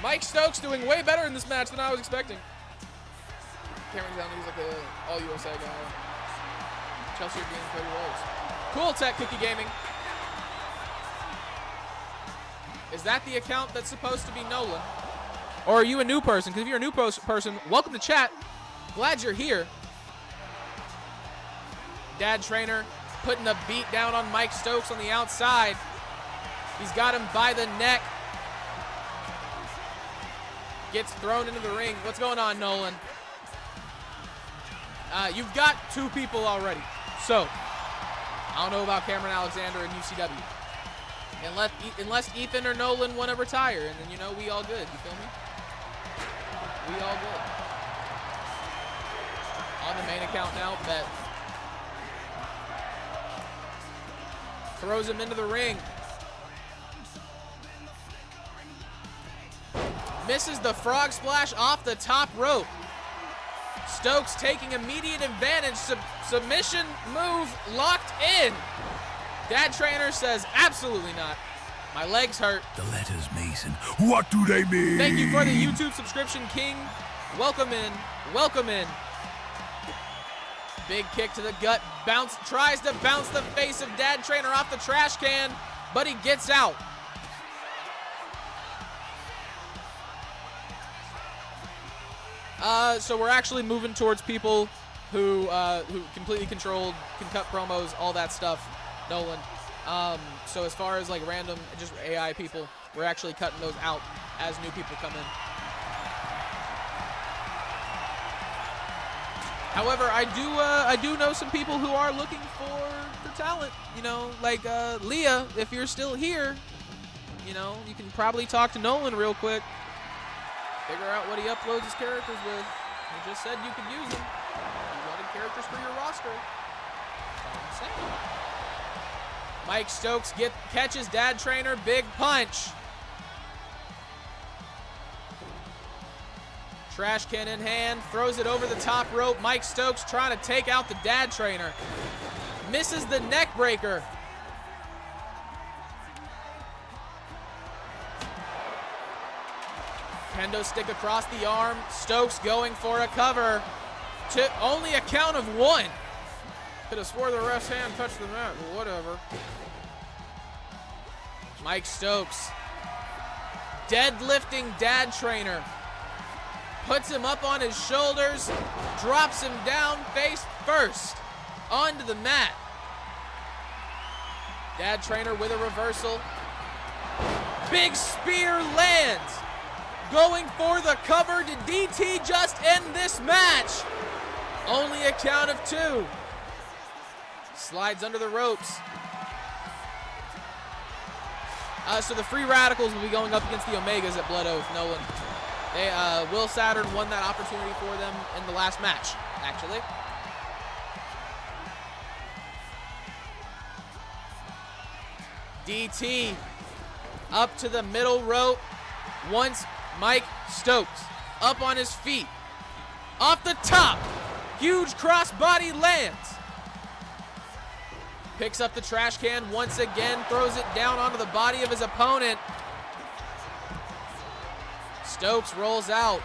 Mike Stokes doing way better in this match than I was expecting. Cameron down, he's like the all-USA guy. Chelsea are being Cody Rhodes. Cool Tech Cookie Gaming. Is that the account that's supposed to be Nolan? Or are you a new person? Because if you're a new person, welcome to chat. Glad you're here. Dad Trainer putting a beat down on Mike Stokes on the outside. He's got him by the neck. Gets thrown into the ring. What's going on, Nolan? You've got two people already. So, I don't know about Cameron Alexander and UCW. Unless Ethan or Nolan want to retire, and then, you know, we all good. You feel me? We all good. On the main account now, bet. Throws him into the ring. Misses the frog splash off the top rope. Stokes taking immediate advantage. Submission move locked in. Dad Trainer says, absolutely not. My legs hurt. The letters, Mason. What do they mean? Thank you for the YouTube subscription, King. Welcome in. Welcome in. Big kick to the gut. Bounce. Tries to bounce the face of Dad Trainer off the trash can, but he gets out. So we're actually moving towards people who completely controlled, can cut promos, all that stuff. Nolan. So as far as like random, just AI people, we're actually cutting those out as new people come in. However, I do know some people who are looking for talent. You know, like Leah, if you're still here, you know, you can probably talk to Nolan real quick. Figure out what he uploads his characters with. He just said you could use them. You wanted characters for your roster. That's all I'm saying. Mike Stokes catches Dad Trainer, big punch. Trash can in hand, throws it over the top rope. Mike Stokes trying to take out the Dad Trainer. Misses the neck breaker. Kendo stick across the arm. Stokes going for a cover. To only a count of one. Could have swore the ref's hand touched the mat, but whatever. Mike Stokes deadlifting Dad Trainer. Puts him up on his shoulders. Drops him down face first onto the mat. Dad Trainer with a reversal. Big spear lands. Going for the cover. Did DT just end this match? Only a count of two. Slides under the ropes. So the Free Radicals will be going up against the Omegas at BLOODOATH. Nolan. Will Saturn won that opportunity for them in the last match, actually. DT up to the middle rope. Once Mike Stokes up on his feet. Off the top. Huge crossbody lands. Picks up the trash can once again. Throws it down onto the body of his opponent. Stokes rolls out.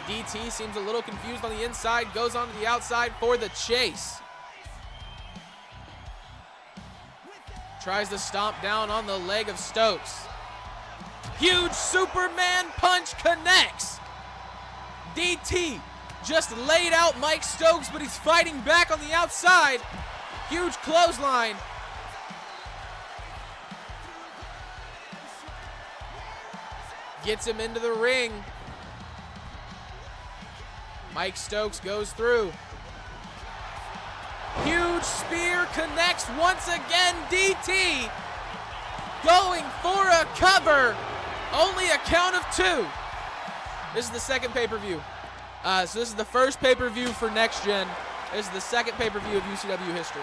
DT seems a little confused on the inside. Goes onto the outside for the chase. Tries to stomp down on the leg of Stokes. Huge Superman punch connects. DT just laid out Mike Stokes, but he's fighting back on the outside. Huge clothesline. Gets him into the ring. Mike Stokes goes through. Huge spear connects once again. DT going for a cover. Only a count of two. This is the second pay-per-view. So this is the first pay-per-view for Next Gen. This is the second pay-per-view of UCW history.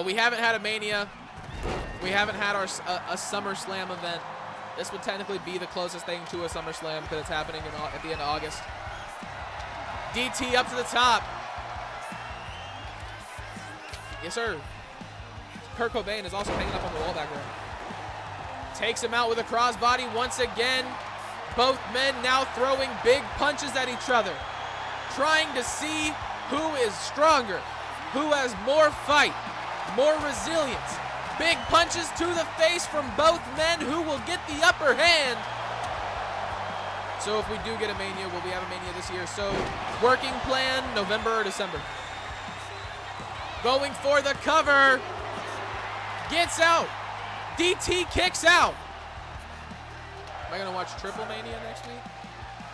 We haven't had a Mania. We haven't had a SummerSlam event. This would technically be the closest thing to a SummerSlam because it's happening at the end of August. DT up to the top. Yes, sir. Kurt Cobain is also hanging up on the wall back there. Takes him out with a crossbody once again. Both men now throwing big punches at each other. Trying to see who is stronger, who has more fight, more resilience. Big punches to the face from both men. Who will get the upper hand? So if we do get a Mania, will we have a Mania this year? So working plan, November or December. Going for the cover. Gets out. DT kicks out. Am I going to watch Triple Mania next week?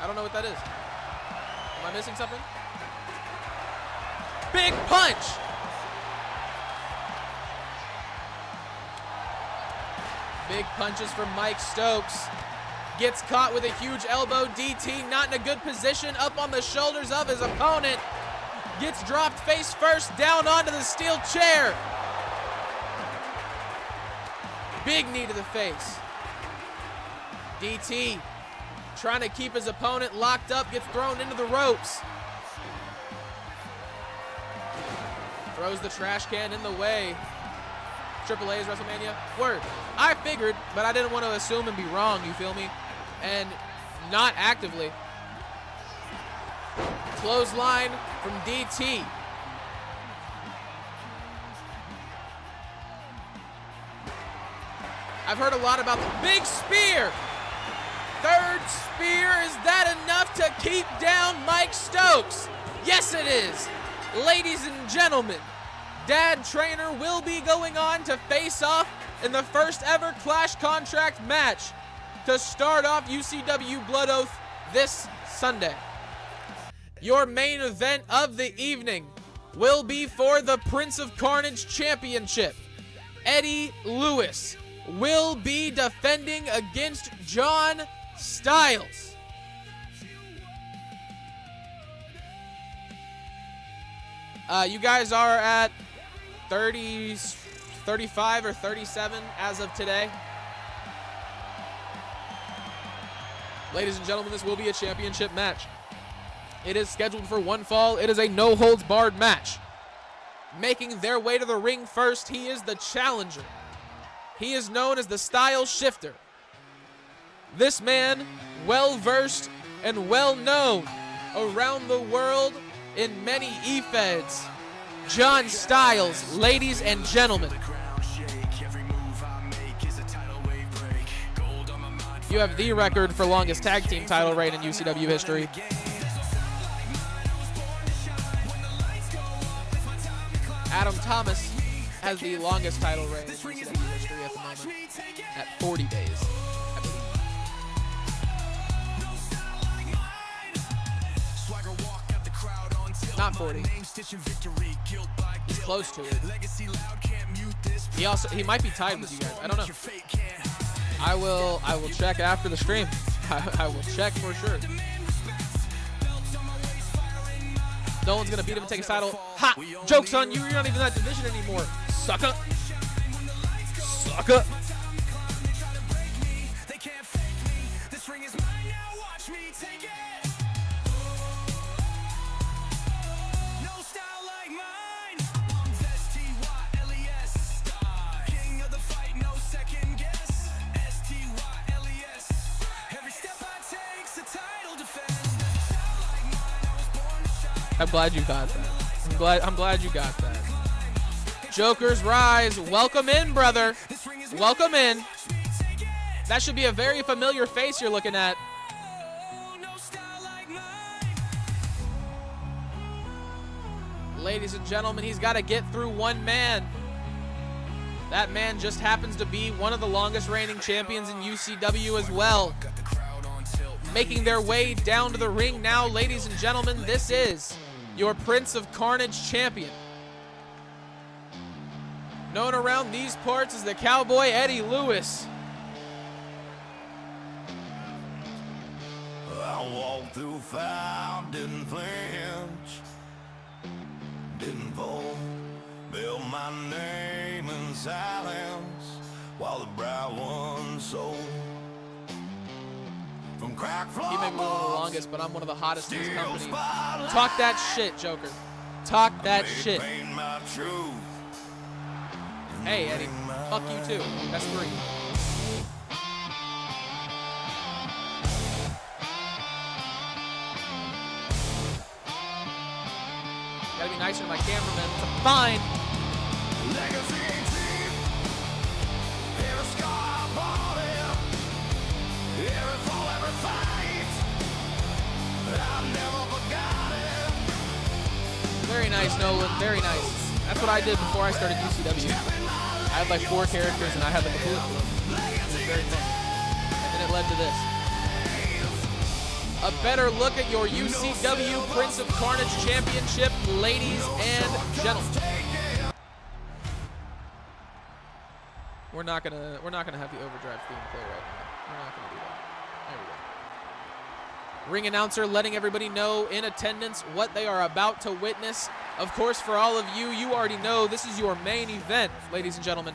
I don't know what that is. I missing something? Big punch! Big punches from Mike Stokes. Gets caught with a huge elbow DT, not in a good position, up on the shoulders of his opponent. Gets dropped face first, down onto the steel chair. Big knee to the face. DT trying to keep his opponent locked up, gets thrown into the ropes. Throws the trash can in the way. AAA's WrestleMania. Word. I figured, but I didn't want to assume and be wrong, you feel me? And not actively. Clothesline from DT. I've heard a lot about the big spear. Third spear. Is that enough to keep down Mike Stokes? Yes, it is. Ladies and gentlemen, Dad Trainer will be going on to face off in the first ever Clash Contract match to start off UCW BLOODOATH this Sunday. Your main event of the evening will be for the Prince of Carnage Championship. Eddy Lewis will be defending against John Styles. You guys are at 35 or 37 as of today. Ladies and gentlemen, this will be a championship match. It is scheduled for one fall. It is a no-holds-barred match. Making their way to the ring first, he is the challenger. He is known as the Style Shifter. This man, well-versed and well-known around the world in many EFEDs. John Styles, ladies and gentlemen. You have the record for longest tag team title reign in UCW history. Adam Thomas has the longest title reign in UCW history at the moment, at 40 days, I believe. Not 40. He's close to it. He might be tied with you guys. I don't know. I will check after the stream. I will check for sure. No one's gonna beat him and take his title. Ha! Joke's on you. You're not even in that division anymore, sucker. Sucker. I'm glad you got that. I'm glad you got that. Joker's Rise. Welcome in, brother. Welcome in. That should be a very familiar face you're looking at. Ladies and gentlemen, he's got to get through one man. That man just happens to be one of the longest reigning champions in UCW as well. Making their way down to the ring now, ladies and gentlemen, this is your Prince of Carnage champion. Known around these parts as the Cowboy Eddy Lewis. I walked through fire, didn't flinch, didn't fall, built my name in silence while the bright one sold. From crack He may be one of the longest, but I'm one of the hottest in this company. Talk that shit, Joker. Talk that shit. Hey, Eddy. Fuck you too. That's 3. Gotta be nicer to my cameraman. It's a fine. Very nice, Nolan. Very nice. That's what I did before I started UCW. I had like 4 characters and I had like a bullet club. It was very fun. And then it led to this. a better look at your UCW Prince of Carnage Championship, ladies and gentlemen. We're not gonna have the overdrive theme play right now. We're not gonna do that. There we go. Ring announcer letting everybody know in attendance what they are about to witness. Of course, for all of you, you already know this is your main event, ladies and gentlemen.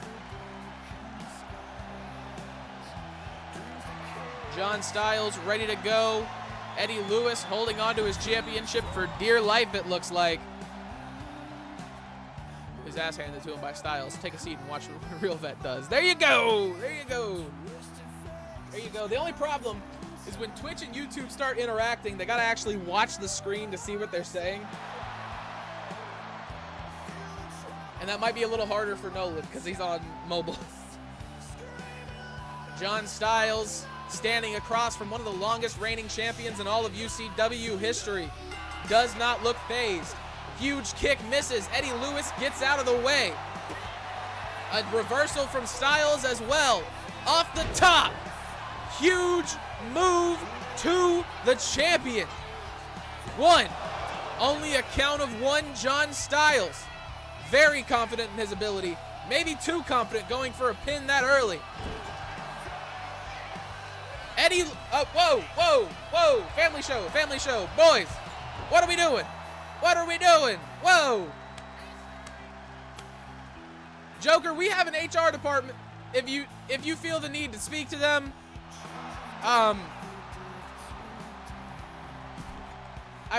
John Styles ready to go. Eddy Lewis holding on to his championship for dear life, it looks like. His ass handed to him by Styles. Take a seat and watch what Real Vet does. There you go. There you go. There you go. The only problem is when Twitch and YouTube start interacting, they got to actually watch the screen to see what they're saying. And that might be a little harder for Nolan because he's on mobile. John Styles standing across from one of the longest reigning champions in all of UCW history. Does not look phased. Huge kick misses. Eddy Lewis gets out of the way. A reversal from Styles as well. Off the top. Huge move to the champion. One. Only a count of one, John Styles. Very confident in his ability. Maybe too confident going for a pin that early. Eddy, whoa, whoa, whoa. Family show, family show. Boys, what are we doing? What are we doing? Whoa. Joker, we have an HR department. If you feel the need to speak to them, I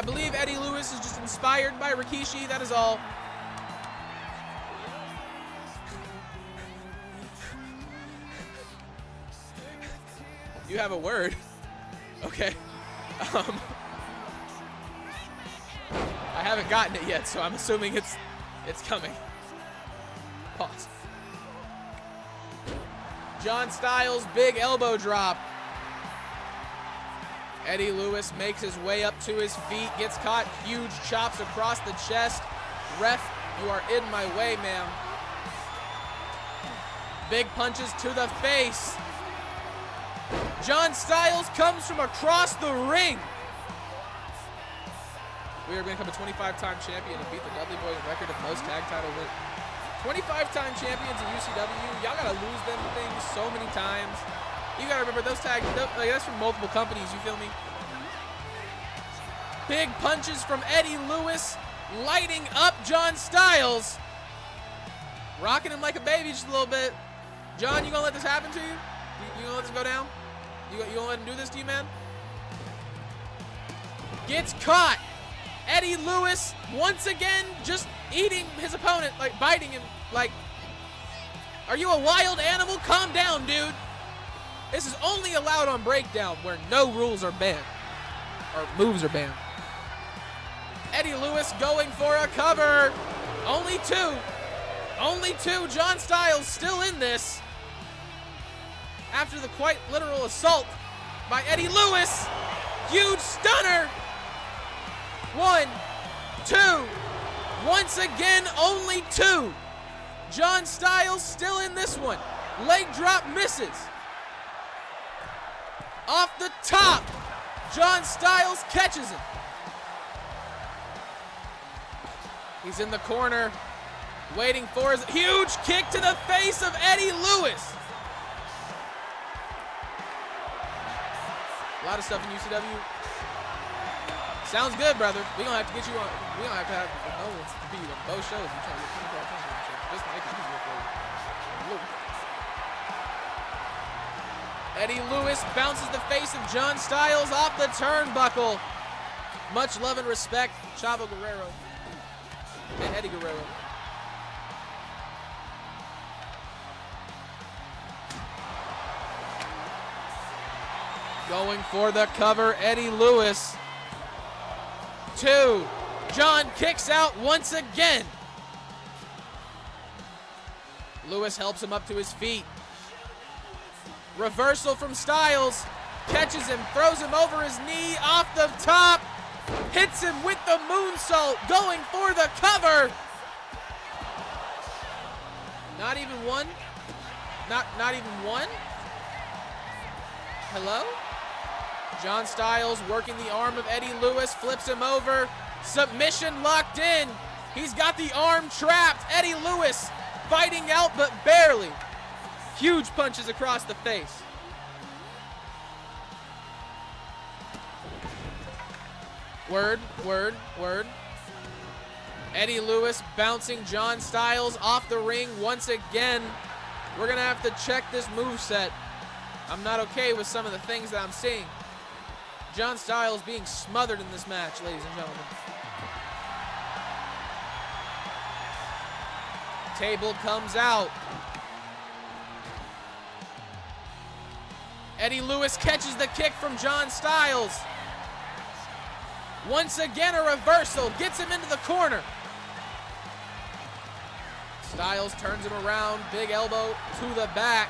believe Eddy Lewis is just inspired by Rikishi, that is all. You have a word. Okay. I haven't gotten it yet, so I'm assuming it's coming. Pause. John Styles, big elbow drop. Eddy Lewis makes his way up to his feet, gets caught, huge chops across the chest. Ref, you are in my way, ma'am. Big punches to the face. John Styles comes from across the ring. We are going to become a 25-time champion and beat the Dudley Boys record of most tag title wins. 25-time champions in UCW. Y'all got to lose them things so many times. You got to remember those tags, like that's from multiple companies, you feel me? Big punches from Eddy Lewis, lighting up John Styles. Rocking him like a baby just a little bit. John, you going to let this happen to you? You going to let this go down? You going to let him do this to you, man? Gets caught. Eddy Lewis, once again, just eating his opponent, like biting him. Like, are you a wild animal? Calm down, dude. This is only allowed on Breakdown where no rules are banned, or moves are banned. Eddy Lewis going for a cover. Only two. Only two. John Styles still in this. After the quite literal assault by Eddy Lewis. Huge stunner. 1, 2. Once again, only two. John Styles still in this one. Leg drop misses. Off the top. John Styles catches him. He's in the corner, waiting for his huge kick to the face of Eddy Lewis. A lot of stuff in UCW. Sounds good, brother. We're going to have to get you on. We're going to have Nolan to be on both shows. You're trying to get 24 attention. This might be easier for you. Eddy Lewis bounces the face of John Styles off the turnbuckle. Much love and respect, Chavo Guerrero and Eddie Guerrero. Going for the cover, Eddy Lewis. 2. John kicks out once again. Lewis helps him up to his feet. Reversal from Styles. Catches him, throws him over his knee, off the top. Hits him with the moonsault, going for the cover. Not even one? Not even one? Hello? John Styles working the arm of Eddy Lewis, flips him over. Submission locked in. He's got the arm trapped. Eddy Lewis fighting out, but barely. Huge punches across the face. Word, word, word. Eddy Lewis bouncing John Styles off the ring once again. We're going to have to check this moveset. I'm not okay with some of the things that I'm seeing. John Styles being smothered in this match, ladies and gentlemen. Table comes out. Eddy Lewis catches the kick from John Styles. Once again, a reversal gets him into the corner. Styles turns him around, big elbow to the back.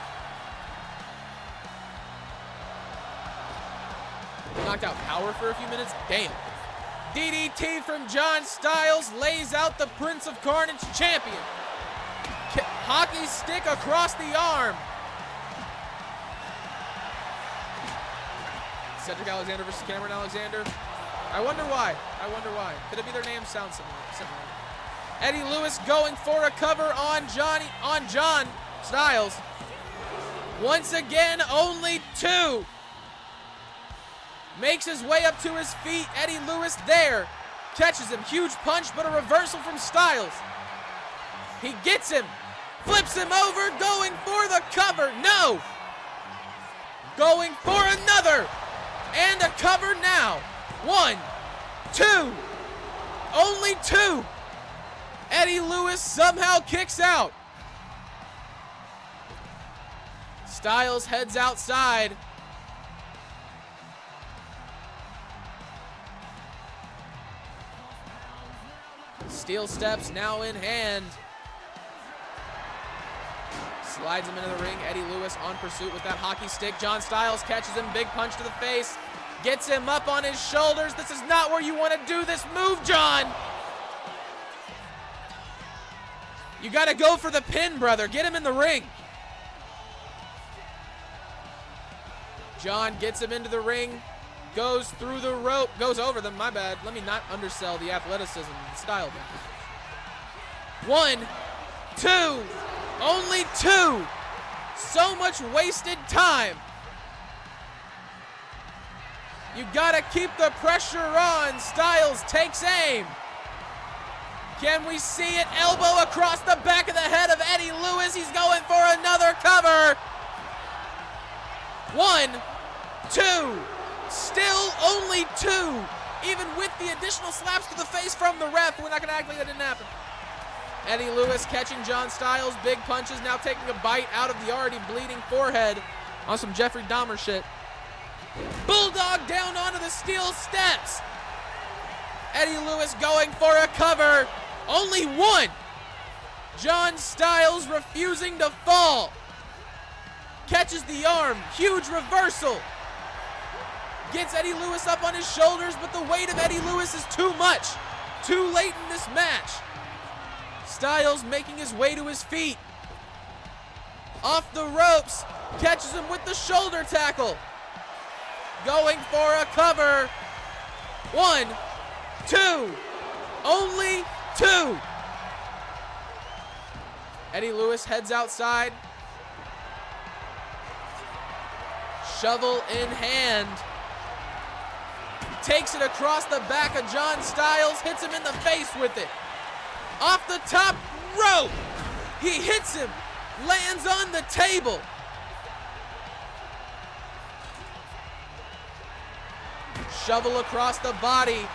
Knocked out power for a few minutes. Damn. DDT from John Styles lays out the Prince of Carnage champion. Hockey stick across the arm. Cedric Alexander versus Cameron Alexander. I wonder why. I wonder why. Could it be their names sound similar? Eddy Lewis going for a cover on John Styles. Once again, only two. Makes his way up to his feet. Eddy Lewis there. Catches him. Huge punch, but a reversal from Styles. He gets him. Flips him over. Going for the cover. No. Going for another. And a cover now. 1, 2. Only two. Eddy Lewis somehow kicks out. Styles heads outside. Steel steps now in hand. Slides him into the ring. Eddy Lewis on pursuit with that hockey stick. John Styles catches him. Big punch to the face. Gets him up on his shoulders. This is not where you want to do this move, John. You got to go for the pin, brother. Get him in the ring. John gets him into the ring. Goes through the rope. Goes over them. My bad. Let me not undersell the athleticism and style. 1, 2. Only two. So much wasted time. You gotta keep the pressure on. Styles takes aim. Can we see it? Elbow across the back of the head of Eddy Lewis. He's going for another cover. 1, 2. Still only two. Even with the additional slaps to the face from the ref, we're not gonna act like that didn't happen. Eddy Lewis catching John Styles. Big punches, now taking a bite out of the already bleeding forehead on some Jeffrey Dahmer shit. Bulldog down onto the steel steps. Eddy Lewis going for a cover. Only one. John Styles refusing to fall. Catches the arm. Huge reversal. Gets Eddy Lewis up on his shoulders, but the weight of Eddy Lewis is too much. Too late in this match. Styles making his way to his feet. Off the ropes. Catches him with the shoulder tackle. Going for a cover. 1, 2. Only two. Eddy Lewis heads outside. Shovel in hand. Takes it across the back of John Styles. Hits him in the face with it. Off the top rope. He hits him. Lands on the table. Shovel across the body.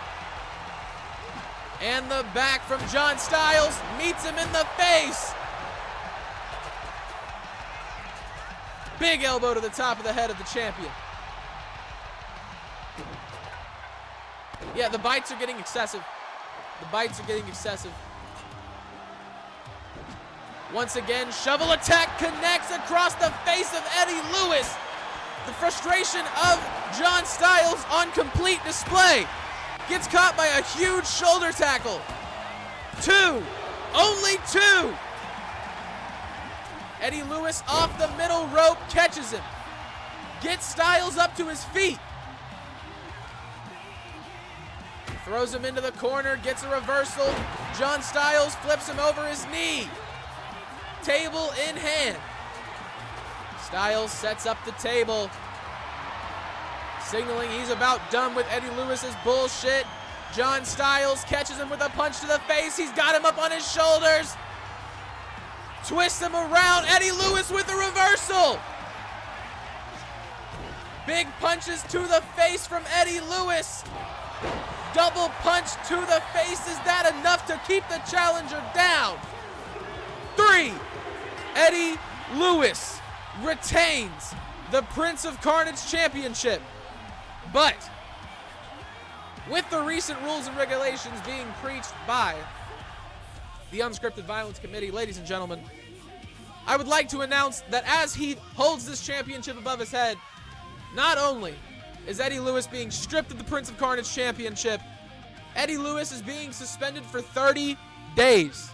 And the back from John Styles. Meets him in the face. Big elbow to the top of the head of the champion. Yeah, the bites are getting excessive. The bites are getting excessive. Once again, shovel attack connects across the face of Eddy Lewis. The frustration of John Styles on complete display. Gets caught by a huge shoulder tackle. 2. Only 2. Eddy Lewis off the middle rope catches him. Gets Styles up to his feet. Throws him into the corner, gets a reversal. John Styles flips him over his knee. Table in hand. Styles sets up the table, signaling he's about done with Eddie Lewis's bullshit. John Styles catches him with a punch to the face. He's got him up on his shoulders. Twists him around. Eddie Lewis with a reversal. Big punches to the face from Eddie Lewis. Double punch to the face. Is that enough to keep the challenger down? 3. Eddie Lewis retains the Prince of Carnage Championship. But with the recent rules and regulations being preached by the Unscripted Violence Committee, ladies and gentlemen, I would like to announce that as he holds this championship above his head, not only is Eddie Lewis being stripped of the Prince of Carnage Championship, Eddie Lewis is being suspended for 30 days.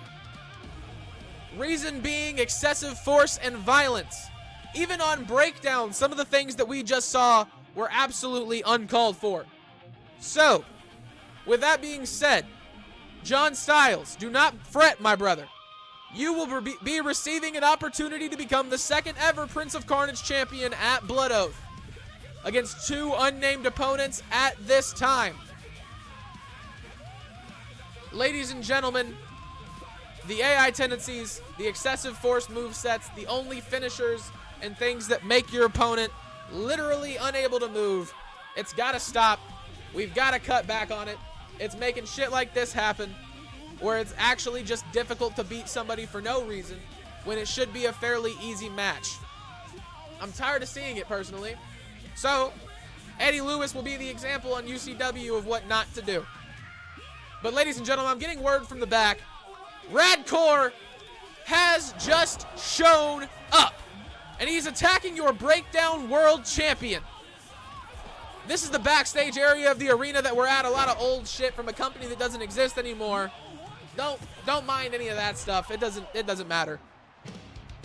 Reason being excessive force and violence. Even on Breakdown, some of the things that we just saw were absolutely uncalled for. So, with that being said, John Styles, do not fret, my brother. You will be receiving an opportunity to become the second ever Prince of Carnage champion at BLOODOATH against 2 unnamed opponents at this time. Ladies and gentlemen, the AI tendencies, the excessive force movesets, the only finishers and things that make your opponent literally unable to move, it's got to stop. We've got to cut back on it. It's making shit like this happen, where it's actually just difficult to beat somebody for no reason when it should be a fairly easy match. I'm tired of seeing it personally. So, Eddie Lewis will be the example on UCW of what not to do. But ladies and gentlemen, I'm getting word from the back. Radcore has just shown up, and he's attacking your Breakdown World Champion. This is the backstage area of the arena that we're at. A lot of old shit from a company that doesn't exist anymore. Don't mind any of that stuff. It doesn't matter.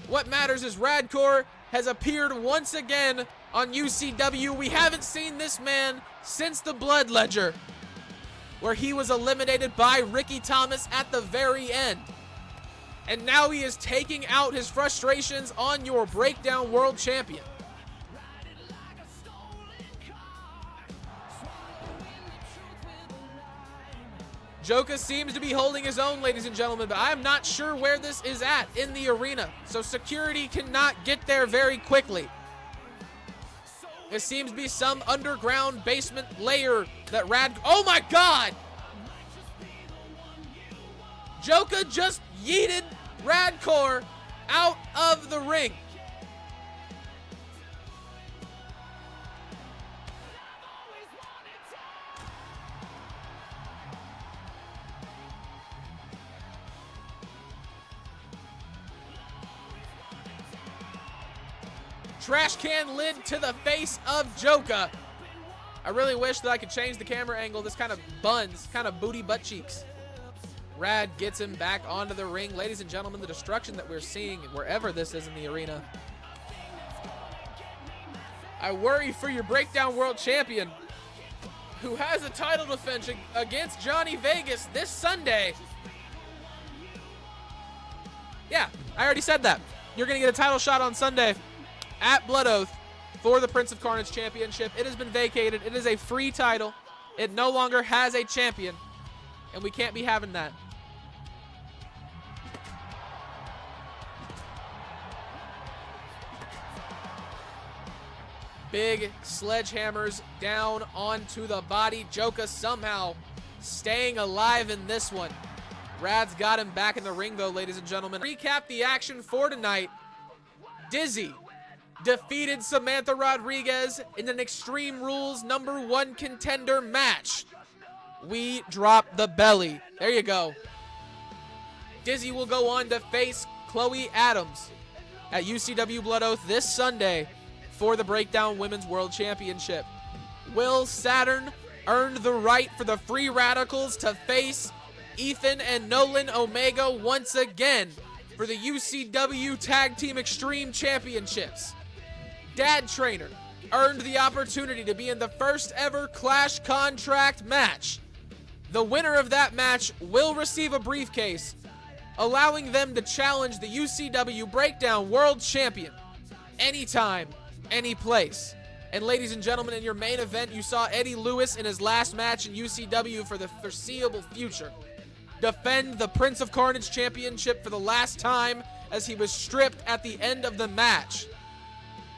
What matters is Radcore has appeared once again on UCW. We haven't seen this man since the Blood Ledger, where he was eliminated by Ricky Thomas at the very end. And now he is taking out his frustrations on your Breakdown World Champion. JOKA seems to be holding his own, ladies and gentlemen, but I'm not sure where this is at in the arena, so security cannot get there very quickly. It seems to be some underground basement layer that oh my God! JOKA just yeeted Radcore out of the ring. Trash can lid to the face of JOKA. I really wish that I could change the camera angle. This kind of buns, kind of booty butt cheeks. Rad gets him back onto the ring. Ladies and gentlemen, the destruction that we're seeing wherever this is in the arena. I worry for your Breakdown World Champion, who has a title defense against Johnny Vegas this Sunday. Yeah, I already said that. You're going to get a title shot on Sunday at BLOODOATH for the Prince of Carnage Championship. It has been vacated. It is a free title. It no longer has a champion, and we can't be having that. Big sledgehammers down onto the body. JOKA somehow staying alive in this one. Rad's got him back in the ring, though, ladies and gentlemen. Recap the action for tonight. Dizzy defeated Samantha Rodriguez in an Extreme Rules #1 contender match. We drop the belly. There you go. Dizzy will go on to face Chloe Adams at UCW BLOODOATH this Sunday for the Breakdown Women's World Championship. Will Saturn earned the right for the Free Radicals to face Ethan and Nolan Omega once again for the UCW Tag Team Extreme Championships. Dad Trainer earned the opportunity to be in the first ever Clash contract match The winner of that match will receive a briefcase, allowing them to challenge the UCW Breakdown World Champion anytime, any place. And ladies and gentlemen, in your main event, you saw Eddy Lewis in his last match in UCW for the foreseeable future defend the Prince of Carnage Championship for the last time as he was stripped at the end of the match.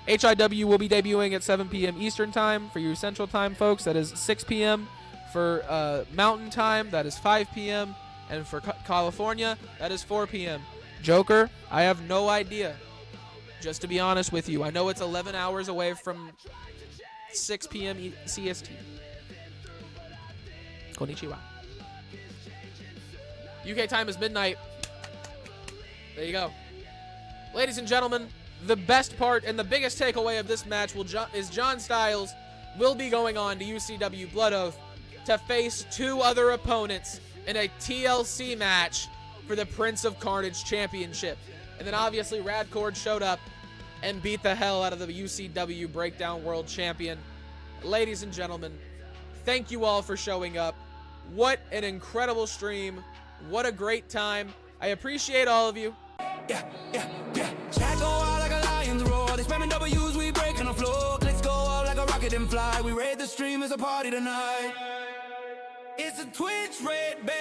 HIW will be debuting at 7 p.m. Eastern Time for you Central Time folks. That is 6 p.m. For Mountain Time, that is 5 p.m. And for California, that is 4 p.m. JOKA, I have no idea. Just to be honest with you, I know it's 11 hours away from 6 p.m. CST. Konnichiwa. UK time is midnight. There you go. Ladies and gentlemen, the best part and the biggest takeaway of this match is John Styles will be going on to UCW BLOODOATH to face 2 other opponents in a TLC match for the Prince of Carnage Championship. And then obviously Radcord showed up and beat the hell out of the UCW Breakdown World Champion. Ladies and gentlemen, thank you all for showing up. What an incredible stream. What a great time. I appreciate all of you. Yeah. Chat go out like a lion's roar. They spamming W's, we breaking the floor. Clicks go up like a rocket and fly. We raid the stream, it's a party tonight. It's a Twitch red band.